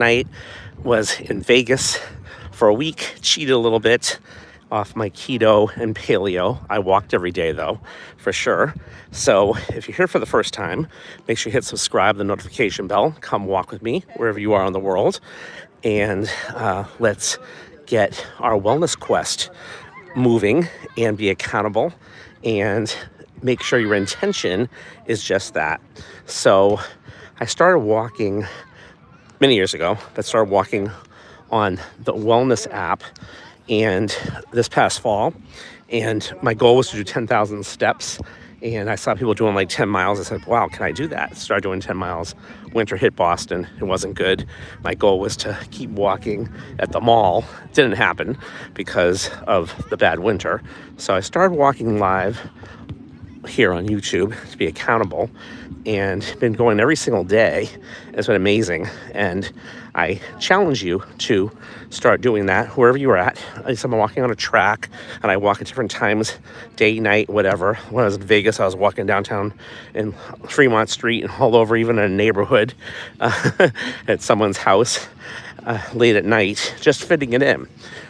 night, was in Vegas for a week, cheated a little bit off my keto and paleo. I walked every day though, for sure. So if you're here for the first time, make sure you hit subscribe, the notification bell. Come walk with me wherever you are in the world, and let's get our wellness quest moving and be accountable and make sure your intention is just that. So I started walking many years ago, but started walking on the wellness app and this past fall, and my goal was to do 10,000 steps, and I saw people doing like 10 miles. I said, wow, can I do that? Started doing 10 miles. Winter hit Boston. It wasn't good. My goal was to keep walking at the mall. It didn't happen because of the bad winter. So I started walking live here on YouTube to be accountable, and been going every single day. It's been amazing, and I challenge you to start doing that wherever you're at. I'm walking on a track, and I walk at different times, day, night, whatever. When I was in Vegas, I was walking downtown in Fremont Street and all over, even in a neighborhood at someone's house late at night, just fitting it in.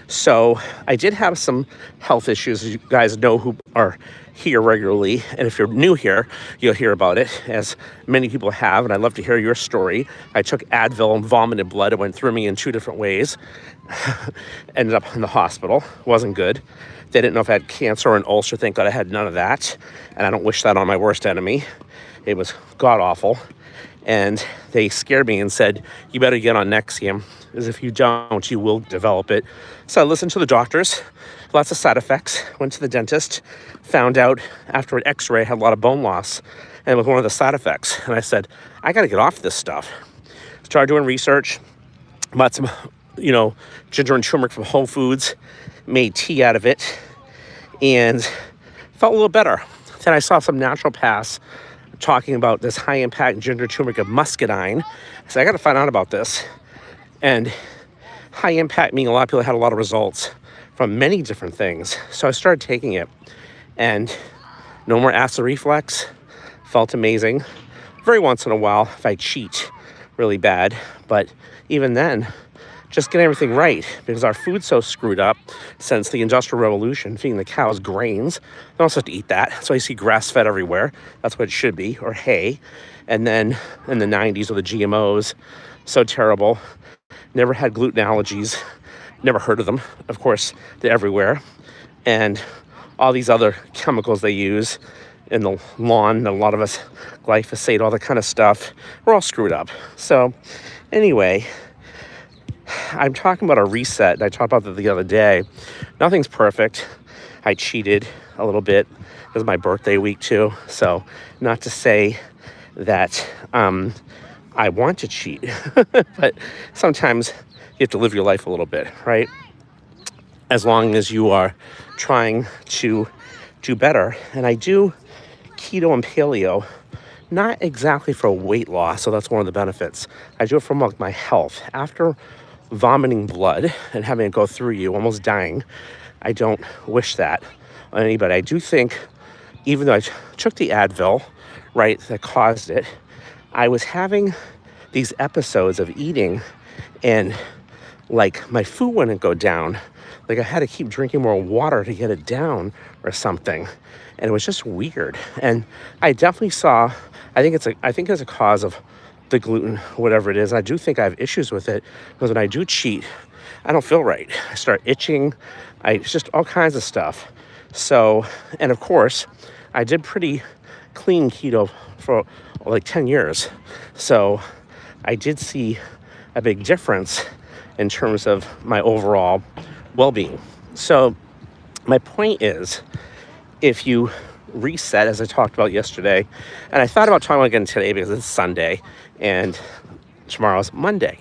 So I did have some health issues, as you guys know who are here regularly, and if you're new here, you'll hear about it, as many people have, and I'd love to hear your story. I took Advil and vomited blood. It went through me in 2 different ways. Ended up in the hospital. Wasn't good. They didn't know if I had cancer or an ulcer. Thank God I had none of that, and I don't wish that on my worst enemy. It was god-awful, and they scared me and said, you better get on Nexium, because if you don't, you will develop it. So I listened to the doctors. Lots of side effects. Went to the dentist, found out after an x-ray I had a lot of bone loss, and it was one of the side effects. And I said, I got to get off this stuff. Started doing research, bought some, ginger and turmeric from Whole Foods, made tea out of it, and felt a little better. Then I saw some naturopaths talking about this high-impact ginger turmeric of muscadine. So I got to find out about this. And high impact meaning a lot of people had a lot of results from many different things. So I started taking it, and no more acid reflux. Felt amazing. Very once in a while if I cheat really bad, but even then, just getting everything right, because our food's so screwed up since the Industrial Revolution, feeding the cows grains. They're not supposed to eat that. That's why you see grass-fed everywhere. That's what it should be, or hay. And then in the 90s with the GMOs, so terrible. Never had gluten allergies. Never heard of them. Of course, they're everywhere. And all these other chemicals they use in the lawn, a lot of us, glyphosate, all that kind of stuff, we're all screwed up. So anyway, I'm talking about a reset, and I talked about that the other day. Nothing's perfect. I cheated a little bit. It was my birthday week too. So not to say that I want to cheat, but sometimes you have to live your life a little bit, right? As long as you are trying to do better. And I do keto and paleo, not exactly for weight loss, so that's one of the benefits. I do it for my health. After vomiting blood and having it go through you, almost dying, I don't wish that on anybody. I do think, even though I took the Advil, right, that caused it, I was having these episodes of eating, and like my food wouldn't go down. Like I had to keep drinking more water to get it down or something. And it was just weird. And I definitely saw, I think it's a cause of the gluten, whatever it is. I do think I have issues with it, because when I do cheat, I don't feel right. I start itching. It's just all kinds of stuff. So, and of course, I did pretty clean keto for like 10 years. So I did see a big difference in terms of my overall well-being. So my point is, if you reset, as I talked about yesterday, and I thought about talking again today because it's Sunday and tomorrow's Monday,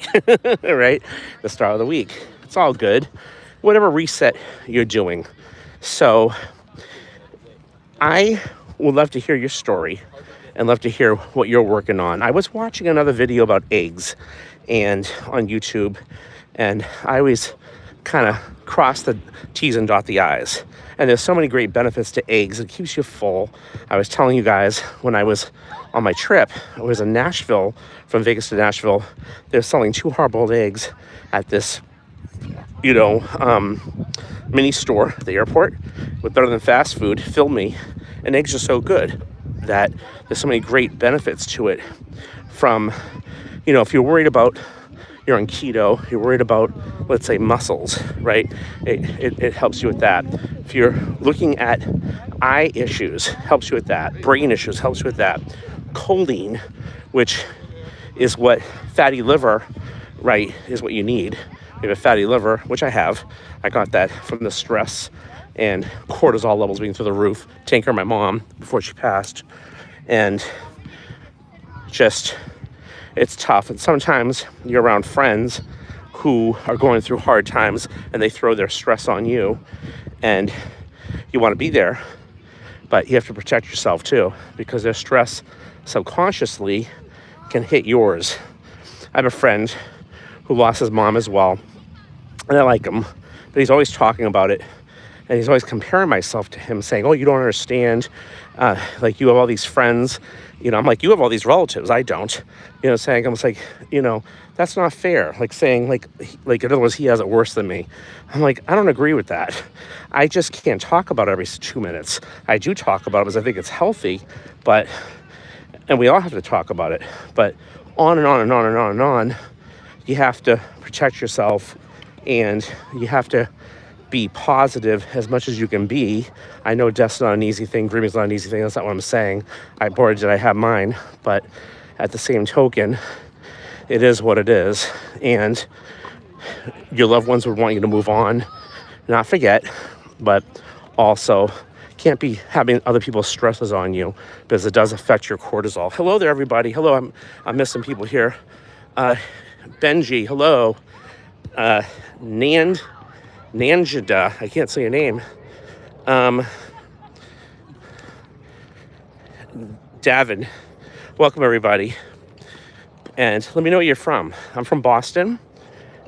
right? The start of the week. It's all good. Whatever reset you're doing. So I would love to hear your story and love to hear what you're working on. I was watching another video about eggs and on YouTube, and I always kind of cross the T's and dot the I's. And there's so many great benefits to eggs. It keeps you full. I was telling you guys when I was on my trip. I was in Nashville, from Vegas to Nashville. They're selling 2 hard-boiled eggs at this, mini store at the airport with better than fast food. Filled me. And eggs are so good that there's so many great benefits to it. From, if you're worried about, you're on keto, you're worried about, let's say, muscles, right? It helps you with that. If you're looking at eye issues, helps you with that. Brain issues, helps you with that. Choline, which is what fatty liver, right, is what you need. You have a fatty liver, which I have. I got that from the stress and cortisol levels being through the roof, taking care of my mom before she passed. And just, it's tough. And sometimes you're around friends who are going through hard times and they throw their stress on you, and you want to be there, but you have to protect yourself too, because their stress subconsciously can hit yours. I have a friend who lost his mom as well, and I like him, but he's always talking about it, and he's always comparing myself to him, saying, oh, you don't understand, like, you have all these friends, I'm like, you have all these relatives, I don't, saying, I'm like, that's not fair, like saying, like in other words, he has it worse than me. I'm like, I don't agree with that. I just can't talk about it every 2 minutes. I do talk about it because I think it's healthy, and we all have to talk about it, but on and on and on and on and on, you have to protect yourself, and you have to be positive as much as you can be. I know death's not an easy thing, grieving's not an easy thing, that's not what I'm saying. Boy, did I have mine, but at the same token, it is what it is, and your loved ones would want you to move on, not forget, but also can't be having other people's stresses on you, because it does affect your cortisol. Hello there, everybody. Hello, I'm missing people here. Benji, hello. Nanjada, I can't say your name. Davin, welcome everybody. And let me know where you're from. I'm from Boston,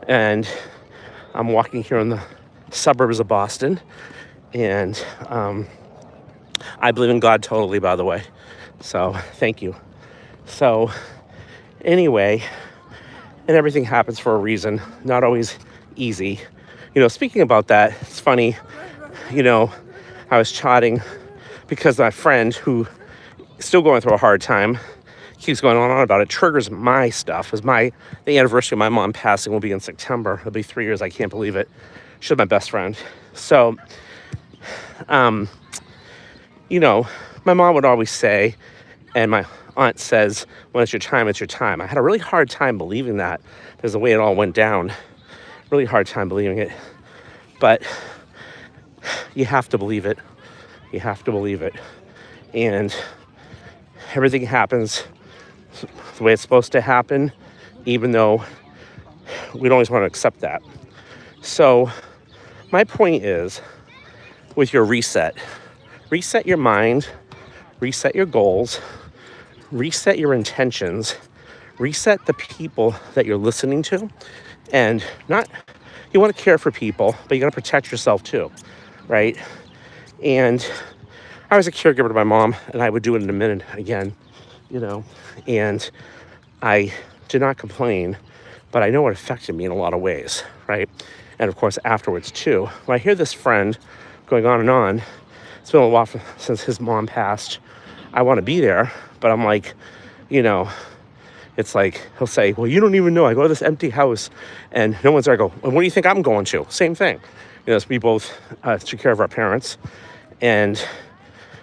and I'm walking here in the suburbs of Boston. And I believe in God totally, by the way. So thank you. So anyway, and everything happens for a reason, not always easy. Speaking about that, it's funny, I was chatting because my friend who is still going through a hard time keeps going on and on about it, triggers my stuff. The anniversary of my mom passing will be in September. It'll be 3 years. I can't believe it. She's my best friend. So, my mom would always say, and my aunt says, when it's your time, it's your time. I had a really hard time believing that, because the way it all went down, really hard time believing it. But you have to believe it. You have to believe it. And everything happens the way it's supposed to happen, even though we don't always want to accept that. So my point is, with your reset your mind, reset your goals, reset your intentions, reset the people that you're listening to, and you want to care for people, but you got to protect yourself too, right? And I was a caregiver to my mom, and I would do it in a minute again, and I did not complain, but I know it affected me in a lot of ways, right? And of course, afterwards too. When I hear this friend going on and on, it's been a while since his mom passed, I want to be there, but I'm like, it's like, he'll say, well, you don't even know, I go to this empty house, and no one's there. I go, well, what do you think I'm going to? Same thing. We both took care of our parents, and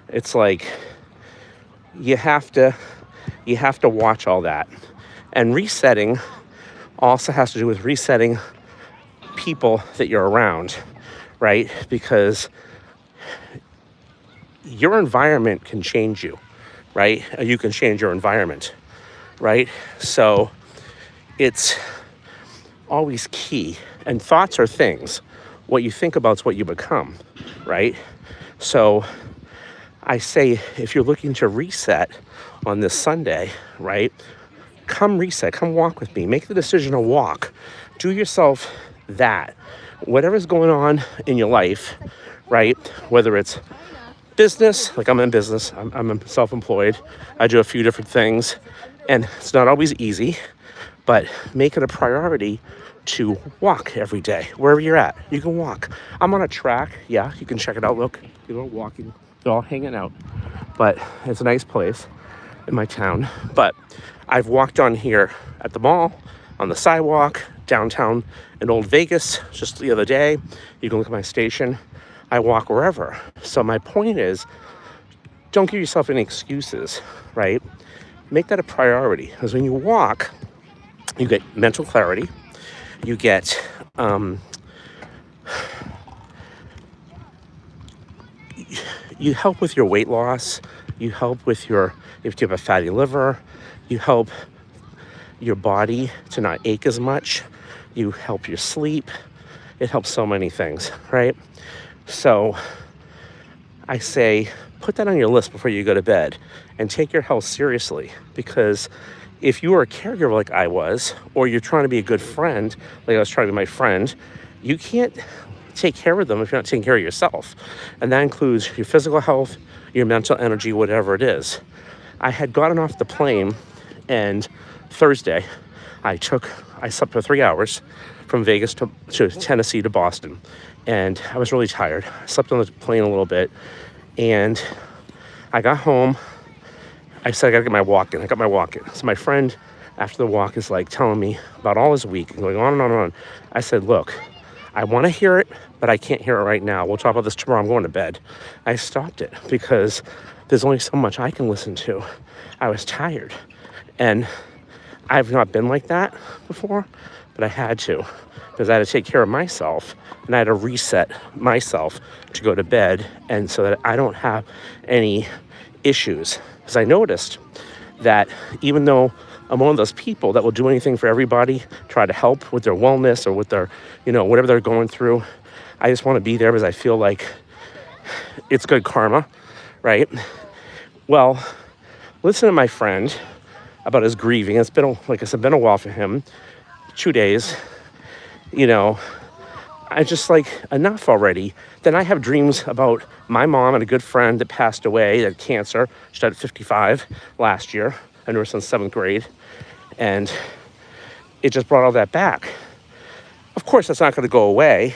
it's like, you have to watch all that. And resetting also has to do with resetting people that you're around, right? Because your environment can change you, right? You can change your environment, right? So it's always key. And thoughts are things. What you think about is what you become, right? So I say, if you're looking to reset on this Sunday, right? Come reset, come walk with me. Make the decision to walk. Do yourself that. Whatever's going on in your life, right? Whether it's business, like I'm in business, I'm self-employed. I do a few different things, and it's not always easy, but make it a priority to walk every day. Wherever you're at, you can walk. I'm on a track. Yeah, you can check it out. Look, they're all walking. They're all hanging out. But it's a nice place in my town. But I've walked on here at the mall, on the sidewalk, downtown in Old Vegas just the other day. You can look at my station. I walk wherever. So my point is, don't give yourself any excuses, right? Make that a priority. Because when you walk, you get mental clarity. You get you help with your weight loss. You help with your, if you have a fatty liver, you help your body to not ache as much. You help your sleep. It helps so many things, right? So I say, put that on your list before you go to bed and take your health seriously, because if you are a caregiver like I was, or you're trying to be a good friend, like I was trying to be my friend, you can't take care of them if you're not taking care of yourself. And that includes your physical health, your mental energy, whatever it is. I had gotten off the plane, and Thursday, I slept for 3 hours from Vegas to Tennessee to Boston. And I was really tired. I slept on the plane a little bit, and I got home. I said, I gotta get my walk in. I got my walk in. So my friend, after the walk, is like telling me about all his week and going on and on and on. I said, look, I want to hear it, but I can't hear it right now. We'll talk about this tomorrow. I'm going to bed. I stopped it because there's only so much I can listen to. I was tired. And I've not been like that before, but I had to, because I had to take care of myself, and I had to reset myself to go to bed, and so that I don't have any issues. Because I noticed that even though I'm one of those people that will do anything for everybody, try to help with their wellness or with their, whatever they're going through, I just want to be there because I feel like it's good karma, right? Well, listen to my friend about his grieving. It's been, like I said, been a while for him. 2 days, I just like, enough already. Then I have dreams about my mom and a good friend that passed away, that had cancer. She died at 55 last year. I knew her since 7th grade. And it just brought all that back. Of course, that's not going to go away.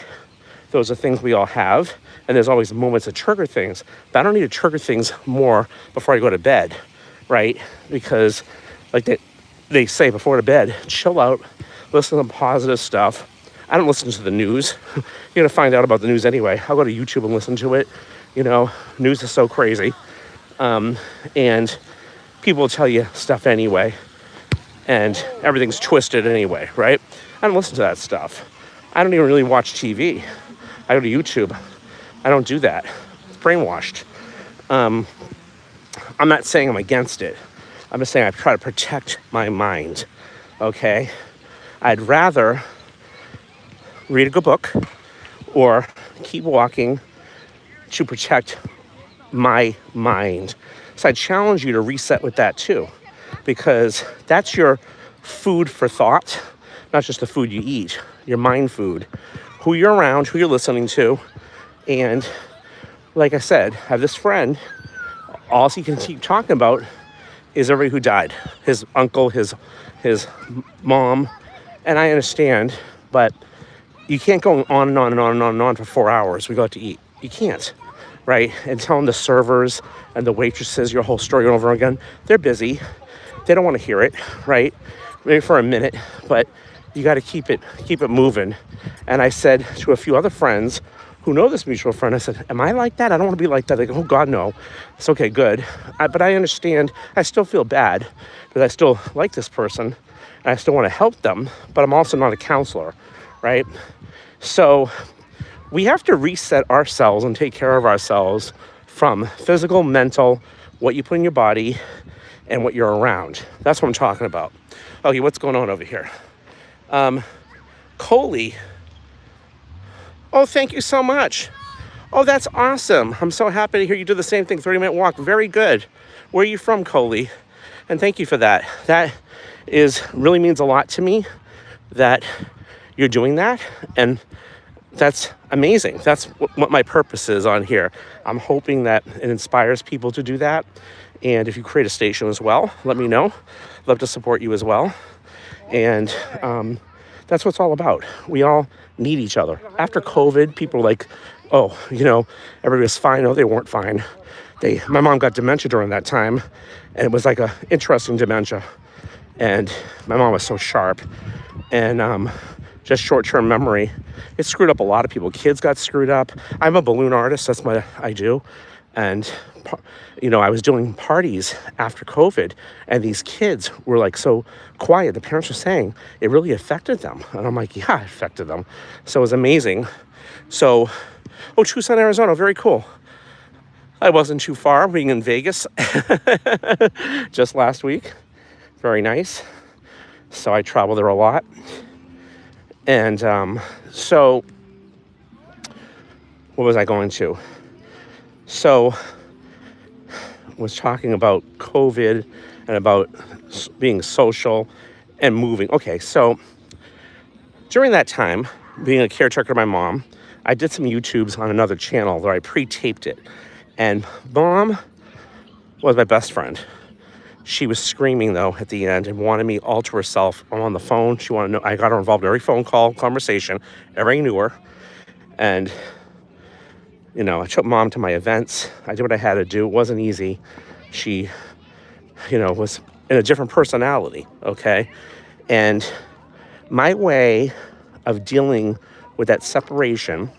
Those are things we all have. And there's always moments that trigger things. But I don't need to trigger things more before I go to bed, right? Because like they say before to bed, chill out, listen to positive stuff. I don't listen to the news. You're going to find out about the news anyway. I'll go to YouTube and listen to it. News is so crazy. And people will tell you stuff anyway. And everything's twisted anyway, right? I don't listen to that stuff. I don't even really watch TV. I go to YouTube. I don't do that. It's brainwashed. I'm not saying I'm against it. I'm just saying I try to protect my mind, okay? I'd rather read a good book or keep walking to protect my mind. So I challenge you to reset with that too, because that's your food for thought, not just the food you eat, your mind food, who you're around, who you're listening to. And like I said, I have this friend, all he can keep talking about is everybody who died, his uncle, his mom. And I understand, but you can't go on and on and on and on and on for 4 hours. We go out to eat. You can't, right? And telling the servers and the waitresses your whole story over again. They're busy. They don't want to hear it, right? Maybe for a minute, but you got to keep it moving. And I said to a few other friends who know this mutual friend, I said, am I like that? I don't want to be like that. They go, oh God, no. It's okay, good. But I understand. I still feel bad because I still like this person and I still want to help them, but I'm also not a counselor, right? So we have to reset ourselves and take care of ourselves from physical, mental, what you put in your body, and what you're around. That's what I'm talking about. Okay, what's going on over here? Coley. Oh, thank you so much. Oh, that's awesome. I'm so happy to hear you do the same thing, 30-minute walk. Very good. Where are you from, Coley? And thank you for that. That really means a lot to me that you're doing that. And that's amazing. That's what my purpose is on here. I'm hoping that it inspires people to do that. And if you create a station as well, let me know. Love to support you as well. And that's what it's all about. We all need each other. After COVID, people were like, oh, everybody was fine. No, they weren't fine. My mom got dementia during that time, and it was like a interesting dementia. And my mom was so sharp, and just short-term memory. It screwed up a lot of people. Kids got screwed up. I'm a balloon artist. That's what I do. And, I was doing parties after COVID, and these kids were like so quiet. The parents were saying it really affected them. And I'm like, yeah, it affected them. So it was amazing. So, Tucson, Arizona, very cool. I wasn't too far, being in Vegas just last week. Very nice. So I travel there a lot. And so what was I going to? So was talking about COVID and about being social and moving. Okay, so during that time, being a caretaker of my mom, I did some YouTubes on another channel where I pre-taped it. And Mom was my best friend. She was screaming, though, at the end and wanted me all to herself. I'm on the phone. She wanted to know. I got her involved in every phone call, conversation. Everybody knew her. And, I took Mom to my events. I did what I had to do. It wasn't easy. She, was in a different personality, okay? And my way of dealing with that separation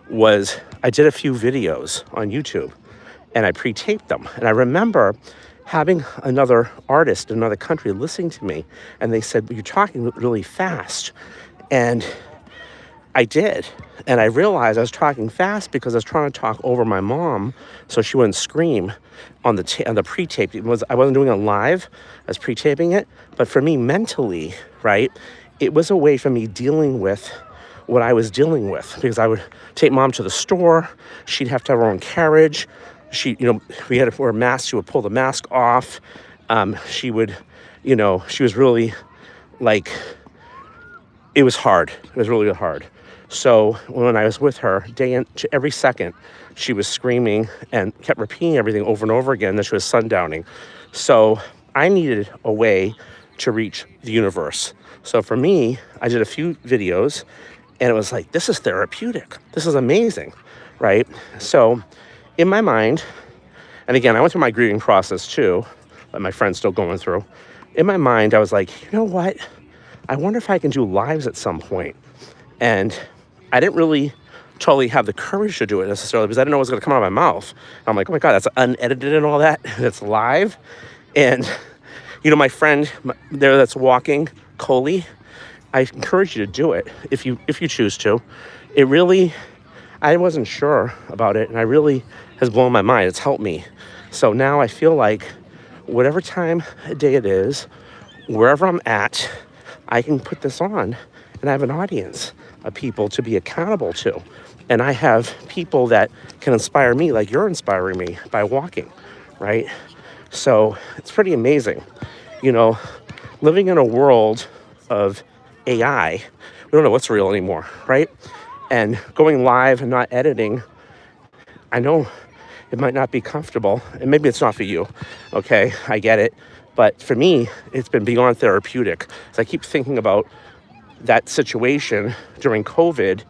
was I did a few videos on YouTube, and I pre-taped them. And I remember having another artist in another country listening to me, and they said, well, you're talking really fast. And I did. And I realized I was talking fast because I was trying to talk over my mom so she wouldn't scream on the pre-tape. I wasn't doing it live. I was pre-taping it. But for me mentally, right, it was a way for me dealing with what I was dealing with, because I would take Mom to the store. She'd have to have her own carriage. We had to wear a mask. She would pull the mask off. She would, she was really like, it was hard. It was really hard. So when I was with her, every second, she was screaming and kept repeating everything over and over again that she was sundowning. So I needed a way to reach the universe. So for me, I did a few videos, and it was like, this is therapeutic. This is amazing, right? So in my mind, and again, I went through my grieving process too, that my friend's still going through. In my mind, I was like, you know what? I wonder if I can do lives at some point. And I didn't really totally have the courage to do it necessarily because I didn't know what was going to come out of my mouth. I'm like, oh my God, that's unedited and all that. It's live. And, my friend there that's walking, Coley, I encourage you to do it if you choose to. It really, I wasn't sure about it, and I really has blown my mind. It's helped me. So now I feel like whatever time of day it is, wherever I'm at, I can put this on, and I have an audience of people to be accountable to. And I have people that can inspire me like you're inspiring me by walking, right? So it's pretty amazing. Living in a world of AI, we don't know what's real anymore, right? And going live and not editing, I know it might not be comfortable, and maybe it's not for you, okay? I get it. But for me, it's been beyond therapeutic. So I keep thinking about that situation during COVID.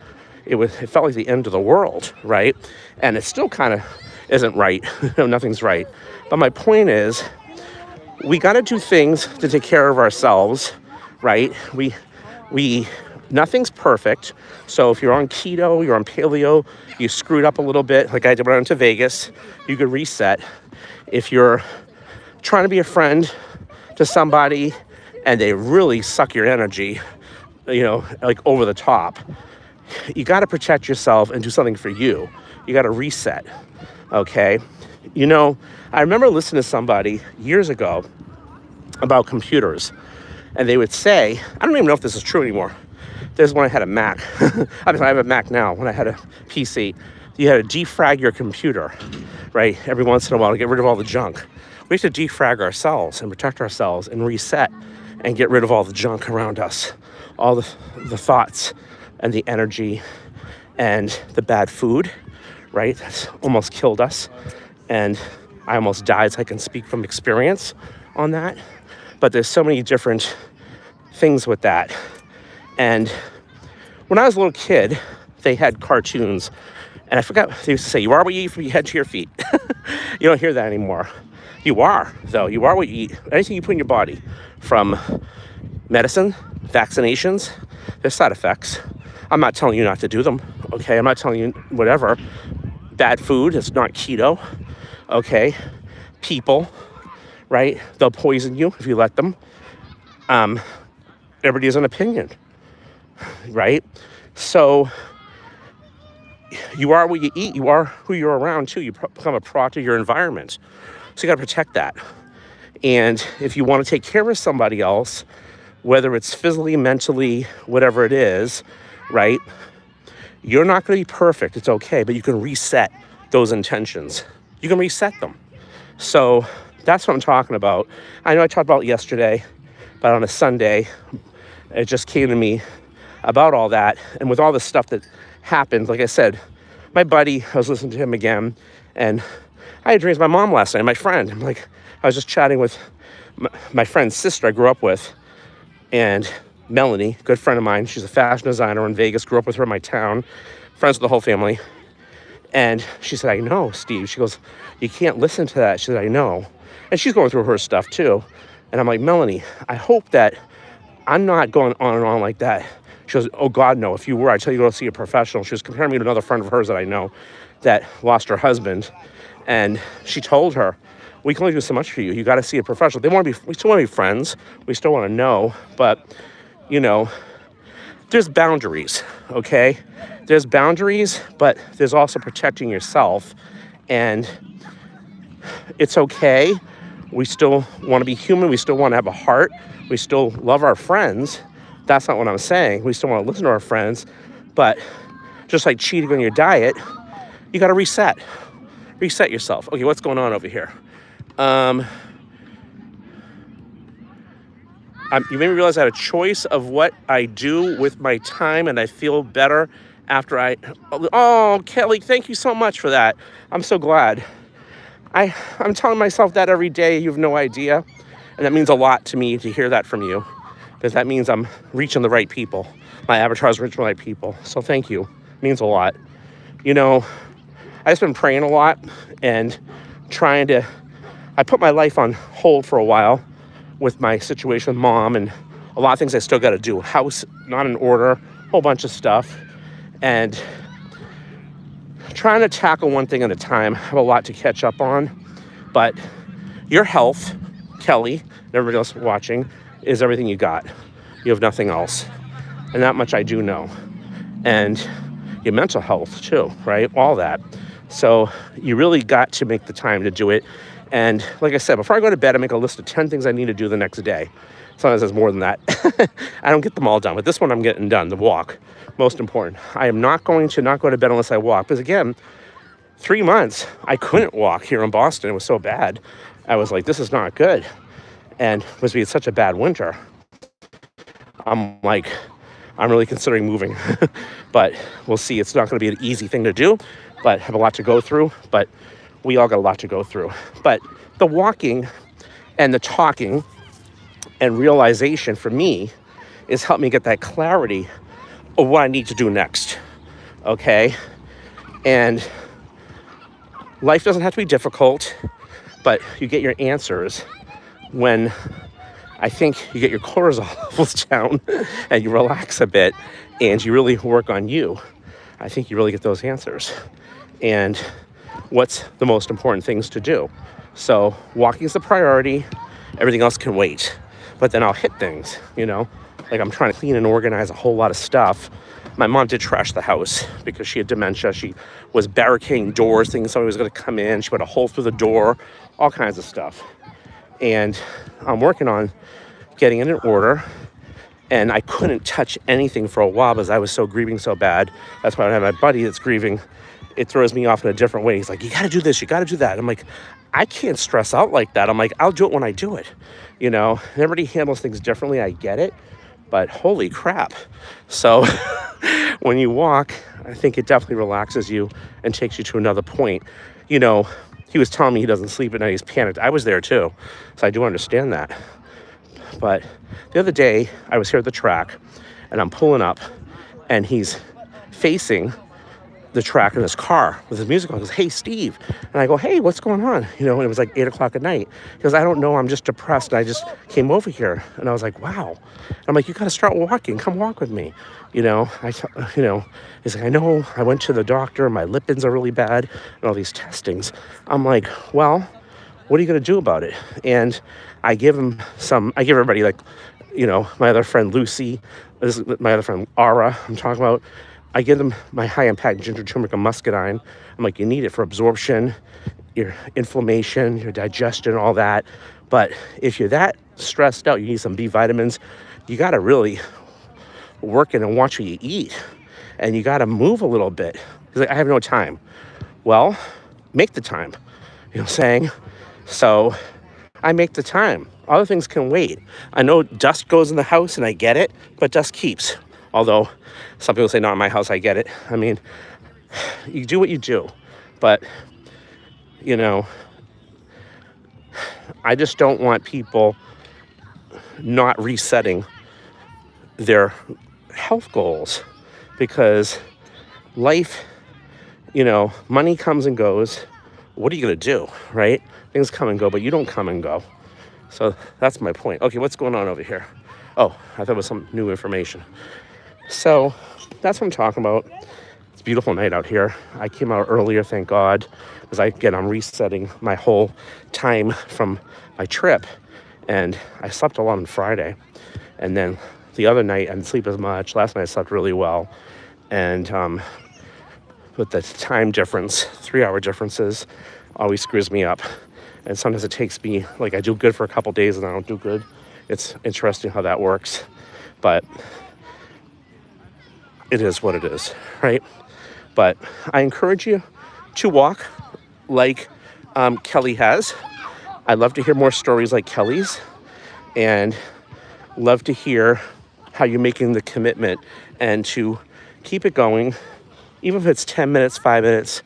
It felt like the end of the world, right? And it still kind of isn't right. Nothing's right. But my point is, we got to do things to take care of ourselves, right? Nothing's perfect. So if you're on keto, you're on paleo, you screwed up a little bit, like I did when I went to Vegas, you could reset. If you're trying to be a friend to somebody and they really suck your energy, like over the top, you got to protect yourself and do something for you. You got to reset, okay? I remember listening to somebody years ago about computers, and they would say, I don't even know if this is true anymore. There's when I had a Mac. I have a Mac now. When I had a PC, you had to defrag your computer, right? Every once in a while to get rid of all the junk. We have to defrag ourselves and protect ourselves and reset and get rid of all the junk around us, all the thoughts and the energy and the bad food, right? That's almost killed us. And I almost died, so I can speak from experience on that. But there's so many different things with that. And when I was a little kid, they had cartoons. And I forgot, they used to say, you are what you eat from your head to your feet. You don't hear that anymore. You are, though. You are what you eat. Anything you put in your body, from medicine, vaccinations, there's side effects. I'm not telling you not to do them, okay? I'm not telling you whatever. Bad food, it's not keto, okay? People, right? They'll poison you if you let them. Everybody has an opinion, right? So you are what you eat. You are who you're around, too. You become a product of your environment. So you got to protect that. And if you want to take care of somebody else, whether it's physically, mentally, whatever it is, right? You're not going to be perfect. It's okay. But you can reset those intentions. You can reset them. So that's what I'm talking about. I know I talked about it yesterday, but on a Sunday, it just came to me about all that. And with all the stuff that happened, like I said, my buddy, I was listening to him again, and I had dreams of my mom last night, my friend. I was just chatting with my friend's sister I grew up with, and Melanie, good friend of mine. She's a fashion designer in Vegas, grew up with her in my town, friends with the whole family. And she said, I know, Steve. She goes, you can't listen to that. She said, I know. And she's going through her stuff too. And I'm like, Melanie, I hope that I'm not going on and on like that. She goes, oh God, no. If you were, I'd tell you to go see a professional. She was comparing me to another friend of hers that I know that lost her husband. And she told her, we can only do so much for you. You got to see a professional. We still want to be friends. We still want to know. But, you know, there's boundaries, okay? There's boundaries, but there's also protecting yourself. And it's okay. We still want to be human. We still want to have a heart. We still love our friends. That's not what I'm saying. We still want to listen to our friends. But just like cheating on your diet, you got to reset. Reset yourself. Okay, what's going on over here? You made me realize I have a choice of what I do with my time, and I feel better after Oh, Kelly, thank you so much for that. I'm so glad. I'm telling myself that every day. You have no idea. And that means a lot to me to hear that from you, because that means I'm reaching the right people. My avatar is reaching the right people. So thank you. It means a lot. You know, I've just been praying a lot and I put my life on hold for a while with my situation with mom, and a lot of things I still got to do. House not in order, a whole bunch of stuff. And trying to tackle one thing at a time. I have a lot to catch up on. But your health, Kelly, and everybody else watching, is everything you got. You have nothing else. And that much I do know. And your mental health too, right? All that. So you really got to make the time to do it. And like I said, before I go to bed, I make a list of 10 things I need to do the next day. Sometimes there's more than that. I don't get them all done, but this one I'm getting done, the walk. Most important. I am not going to not go to bed unless I walk. Because again, 3 months, I couldn't walk here in Boston. It was so bad. I was like, this is not good. And because we had such a bad winter, I'm really considering moving. But we'll see. It's not going to be an easy thing to do, but have a lot to go through. But we all got a lot to go through. But the walking and the talking and realization for me is helped me get that clarity of what I need to do next. Okay? And life doesn't have to be difficult, but you get your answers when I think you get your cortisol levels down and you relax a bit and you really work on you. I think you really get those answers. And what's the most important things to do? So walking is the priority. Everything else can wait. But then I'll hit things, you know? Like I'm trying to clean and organize a whole lot of stuff. My mom did trash the house because she had dementia. She was barricading doors, thinking somebody was going to come in. She put a hole through the door, all kinds of stuff. And I'm working on getting it in order. And I couldn't touch anything for a while because I was so grieving so bad. That's why I have my buddy that's grieving. It throws me off in a different way. He's like, you got to do this, you got to do that. I'm like, I can't stress out like that. I'm like, I'll do it when I do it. You know, everybody handles things differently. I get it. But holy crap. So when you walk, I think it definitely relaxes you and takes you to another point. You know, he was telling me he doesn't sleep at night. He's panicked. I was there too. So I do understand that. But the other day, I was here at the track, and I'm pulling up, and he's facing the track in his car with his music on. He goes, "Hey, Steve." And I go, "Hey, what's going on?" You know, and it was like 8 o'clock at night. He goes, "I don't know. I'm just depressed. And I just came over here." And I was like, "Wow." And I'm like, "You got to start walking. Come walk with me." You know, he's like, "I know. I went to the doctor. My lipins are really bad and all these testings." I'm like, "Well, what are you going to do about it?" And I give everybody, like, you know, my other friend Lucy, this is my other friend Ara, I'm talking about, I give them my high-impact ginger, turmeric, and muscadine. I'm like, you need it for absorption, your inflammation, your digestion, all that. But if you're that stressed out, you need some B vitamins. You got to really work in and watch what you eat. And you got to move a little bit. He's like, "I have no time." Well, make the time. You know what I'm saying? So I make the time. Other things can wait. I know dust goes in the house, and I get it, but dust keeps. Although some people say, "Not in my house," I get it. I mean, you do what you do. But, you know, I just don't want people not resetting their health goals, because life, you know, money comes and goes. What are you going to do, right? Things come and go, but you don't come and go. So that's my point. Okay, what's going on over here? Oh, I thought it was some new information. So that's what I'm talking about. It's a beautiful night out here. I came out earlier, thank God, because I'm resetting my whole time from my trip. And I slept a lot on Friday. And then the other night, I didn't sleep as much. Last night I slept really well. And with the time difference, 3-hour differences, always screws me up. And sometimes it takes me, like, I do good for a couple days and I don't do good. It's interesting how that works. But it is what it is, right? But I encourage you to walk like Kelly has. I'd love to hear more stories like Kelly's, and love to hear how you're making the commitment and to keep it going, even if it's 10 minutes, 5 minutes,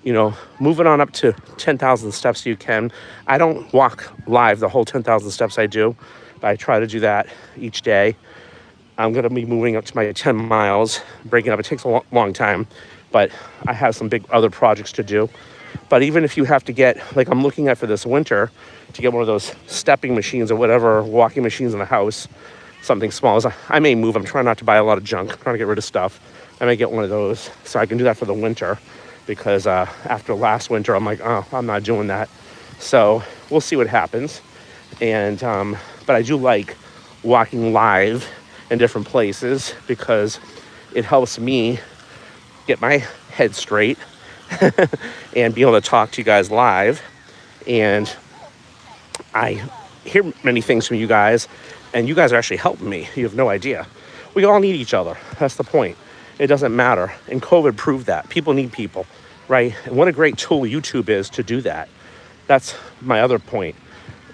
you know, move it on up to 10,000 steps you can. I don't walk live the whole 10,000 steps I do, but I try to do that each day. I'm going to be moving up to my 10 miles, breaking up. It takes a long time, but I have some big other projects to do. But even if you have to get, like I'm looking at for this winter, to get one of those stepping machines or whatever, walking machines in the house, something small. I may move. I'm trying not to buy a lot of junk. I'm trying to get rid of stuff. I may get one of those so I can do that for the winter, because after last winter, I'm like, oh, I'm not doing that. So we'll see what happens. And but I do like walking live in different places, because it helps me get my head straight and be able to talk to you guys live. And I hear many things from you guys, and you guys are actually helping me. You have no idea. We all need each other. That's the point. It doesn't matter. And COVID proved that. People need people, right? And what a great tool YouTube is to do that. That's my other point.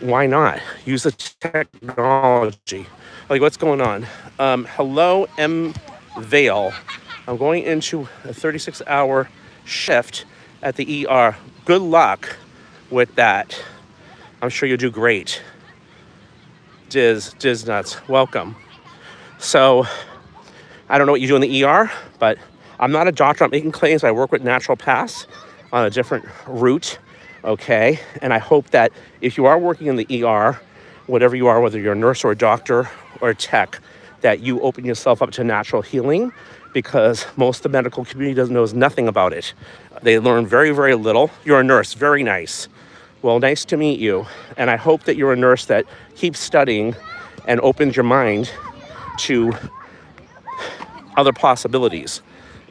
Why not use the technology? Like, what's going on? Hello, M. Vale. I'm going into a 36-hour shift at the ER. Good luck with that. I'm sure you'll do great. Diz nuts, welcome. So, I don't know what you do in the ER, but I'm not a doctor. I'm making claims. I work with naturopaths on a different route, okay? And I hope that if you are working in the ER, whatever you are, whether you're a nurse or a doctor or a tech, that you open yourself up to natural healing, because most of the medical community knows nothing about it. They learn very, very little. You're a nurse, very nice. Well, nice to meet you. And I hope that you're a nurse that keeps studying and opens your mind to other possibilities.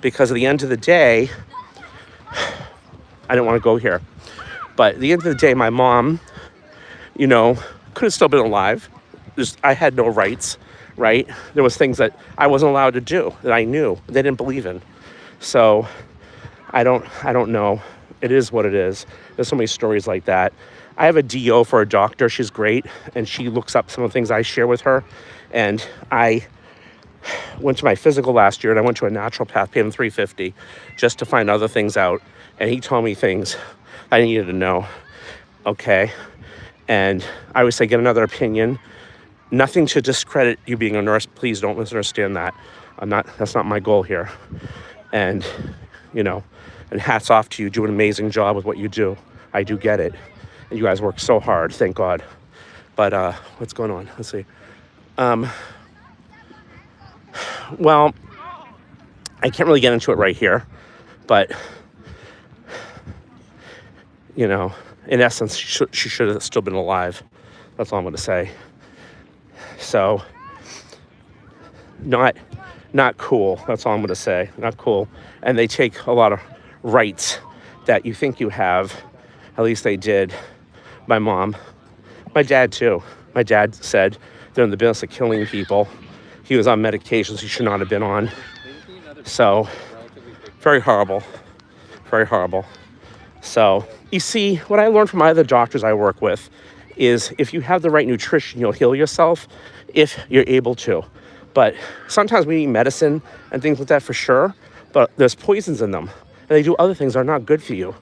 Because at the end of the day, I didn't want to go here, but at the end of the day, my mom, you know, could have still been alive. I had no rights, right? There was things that I wasn't allowed to do that I knew they didn't believe in. So I don't know. It is what it is. There's so many stories like that. I have a DO for a doctor. She's great, and she looks up some of the things I share with her, and I went to my physical last year, and I went to a naturopath, paid him $350 just to find other things out. And he told me things I needed to know. Okay. And I would say get another opinion. Nothing to discredit you being a nurse. Please don't misunderstand that. That's not my goal here. And, and hats off to you. Do an amazing job with what you do. I do get it. And you guys work so hard, thank God. But what's going on? Let's see. Well, I can't really get into it right here. But, in essence, she should have still been alive. That's all I'm going to say. So, not cool. That's all I'm going to say. Not cool. And they take a lot of rights that you think you have. At least they did. My mom. My dad, too. My dad said they're in the business of killing people. He was on medications he should not have been on. So, very horrible. Very horrible. So, you see, what I learned from my other doctors I work with is if you have the right nutrition, you'll heal yourself if you're able to. But sometimes we need medicine and things like that for sure, but there's poisons in them. And they do other things that are not good for you.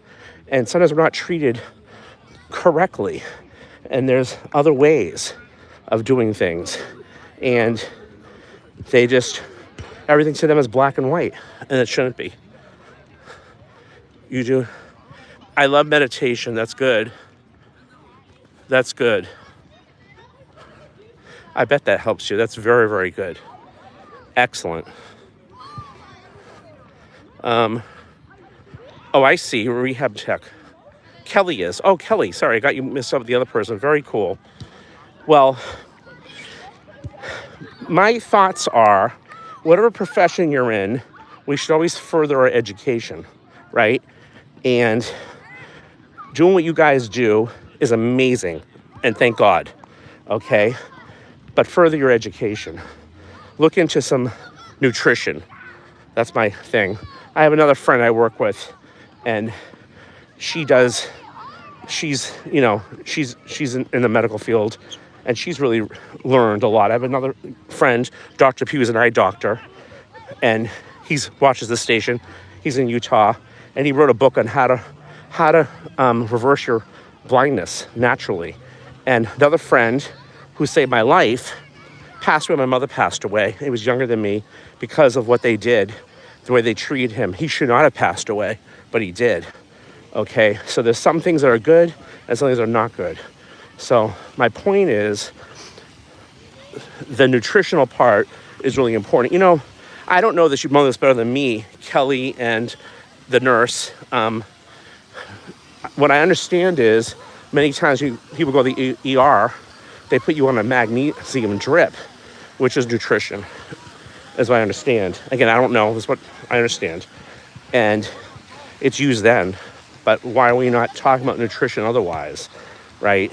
And sometimes we're not treated correctly. And there's other ways of doing things. And everything to them is black and white. And it shouldn't be. You do. I love meditation. That's good. That's good. I bet that helps you. That's very, very good. Excellent. Oh, I see. Rehab tech. Kelly is. Oh, Kelly. Sorry, I got you mixed up with the other person. Very cool. Well, my thoughts are, whatever profession you're in, we should always further our education, right? And doing what you guys do is amazing, and thank God, okay? But further your education. Look into some nutrition. That's my thing. I have another friend I work with, and she's in the medical field, and she's really learned a lot. I have another friend, Dr. Pugh, is an eye doctor, and he watches this station. He's in Utah, and he wrote a book on how to reverse your blindness naturally. And another friend who saved my life passed away. My mother passed away. He was younger than me because of what they did, the way they treated him. He should not have passed away, but he did. Okay, so there's some things that are good and some things that are not good. So my point is, the nutritional part is really important. I don't know that you know this better than me, Kelly and the nurse. What I understand is many times people go to the ER, they put you on a magnesium drip, which is nutrition, as I understand. Again, I don't know. This is what I understand. And it's used then. But why are we not talking about nutrition otherwise, right?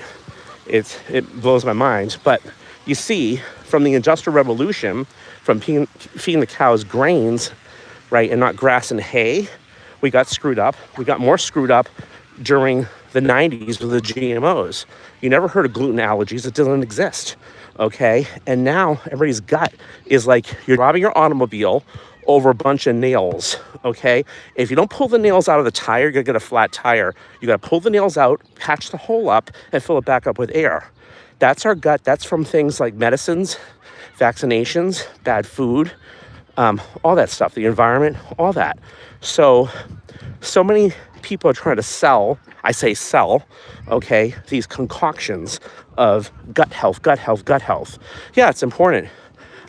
It blows my mind. But you see, from the Industrial Revolution, from feeding the cows grains, right, and not grass and hay, we got screwed up. We got more screwed up during the 90s with the GMOs. You never heard of gluten allergies. It doesn't exist, okay? And now everybody's gut is like you're robbing your automobile over a bunch of nails, okay? If you don't pull the nails out of the tire, you're gonna get a flat tire. You gotta pull the nails out, patch the hole up, and fill it back up with air. That's our gut. That's from things like medicines, vaccinations, bad food, all that stuff, the environment, all that. So many people are trying to sell, I say sell, okay, these concoctions of gut health. Yeah, it's important.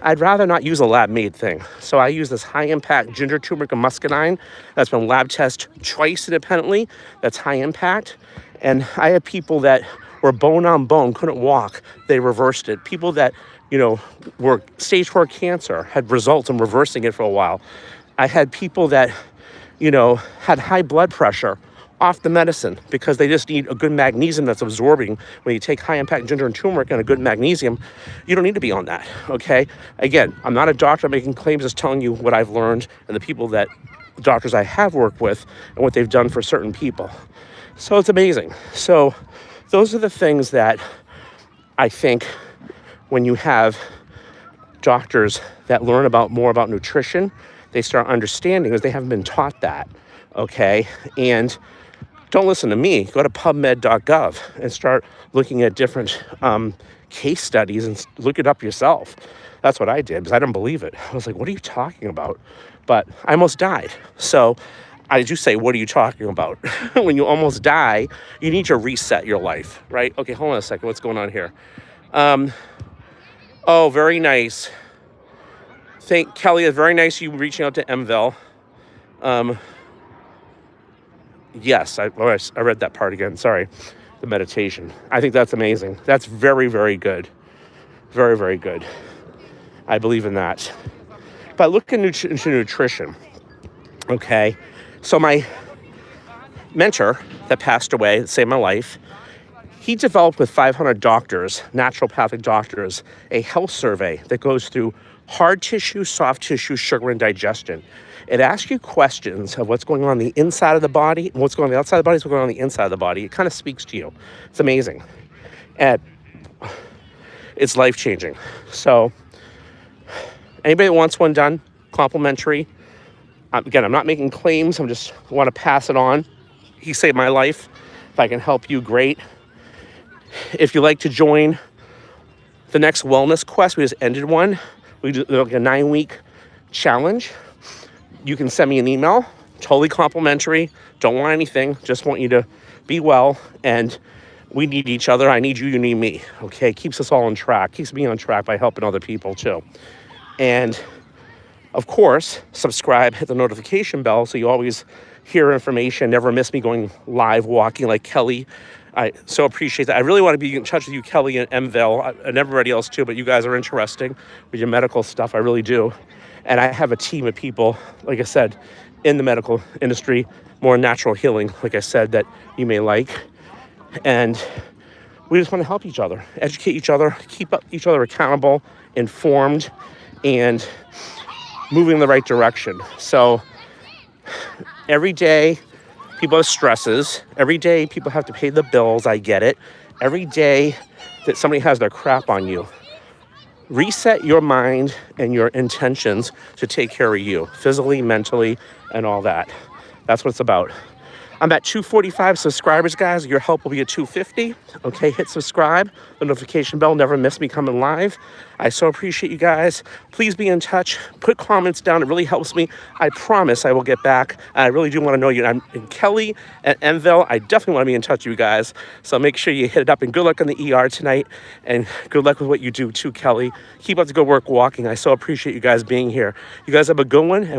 I'd rather not use a lab-made thing. So I use this high-impact ginger, turmeric, and muscadine that's been lab tested twice independently. That's high impact. And I have people that were bone on bone, couldn't walk. They reversed it. People that, were stage 4 cancer, had results in reversing it for a while. I had people that, had high blood pressure off the medicine because they just need a good magnesium that's absorbing. When you take high impact ginger and turmeric and a good magnesium, you don't need to be on that, okay? Again, I'm not a doctor making claims, just telling you what I've learned and the doctors I have worked with and what they've done for certain people. So it's amazing. So those are the things that I think when you have doctors that learn about more about nutrition, they start understanding because they haven't been taught that, okay? And don't listen to me. Go to pubmed.gov and start looking at different case studies and look it up yourself. That's what I did because I didn't believe it. I was like, what are you talking about? But I almost died. So I do say, what are you talking about? When you almost die, you need to reset your life, right? Okay, hold on a second. What's going on here? Oh, very nice. Thank Kelly. It's very nice you reaching out to MVille. Yes, I read that part again. Sorry, the meditation. I think that's amazing. That's very, very good. Very, very good. I believe in that. But look into nutrition. Okay, so my mentor that passed away, that saved my life, he developed with 500 doctors, naturopathic doctors, a health survey that goes through hard tissue, soft tissue, sugar, and digestion. It asks you questions of what's going on the inside of the body, and what's going on the outside of the body, what's going on the inside of the body. It kind of speaks to you. It's amazing. And it's life-changing. So anybody that wants one done, complimentary. Again, I'm not making claims. I just want to pass it on. He saved my life. If I can help you, great. If you'd like to join the next wellness quest, we just ended one. We do like a 9-week challenge. You can send me an email, totally complimentary. Don't want anything, just want you to be well. And we need each other. I need you, you need me. Okay, keeps us all on track. Keeps me on track by helping other people too. And of course, subscribe, hit the notification bell so you always hear information, never miss me going live walking like Kelly. I so appreciate that. I really want to be in touch with you, Kelly and MVille, and everybody else too, but you guys are interesting with your medical stuff. I really do. And I have a team of people, like I said, in the medical industry, more natural healing, like I said, that you may like. And we just want to help each other, educate each other, keep each other accountable, informed, and moving in the right direction. So every day, people have stresses. Every day, people have to pay the bills. I get it. Every day that somebody has their crap on you, reset your mind and your intentions to take care of you, physically, mentally, and all that. That's what it's about. I'm at 245 subscribers, guys. Your help will be at 250. Okay, hit subscribe. The notification bell. Never miss me coming live. I so appreciate you guys. Please be in touch. Put comments down. It really helps me. I promise I will get back. I really do want to know you. I'm in Kelly and MVille. I definitely want to be in touch with you guys. So make sure you hit it up. And good luck on the ER tonight. And good luck with what you do too, Kelly. Keep up the good work walking. I so appreciate you guys being here. You guys have a good one.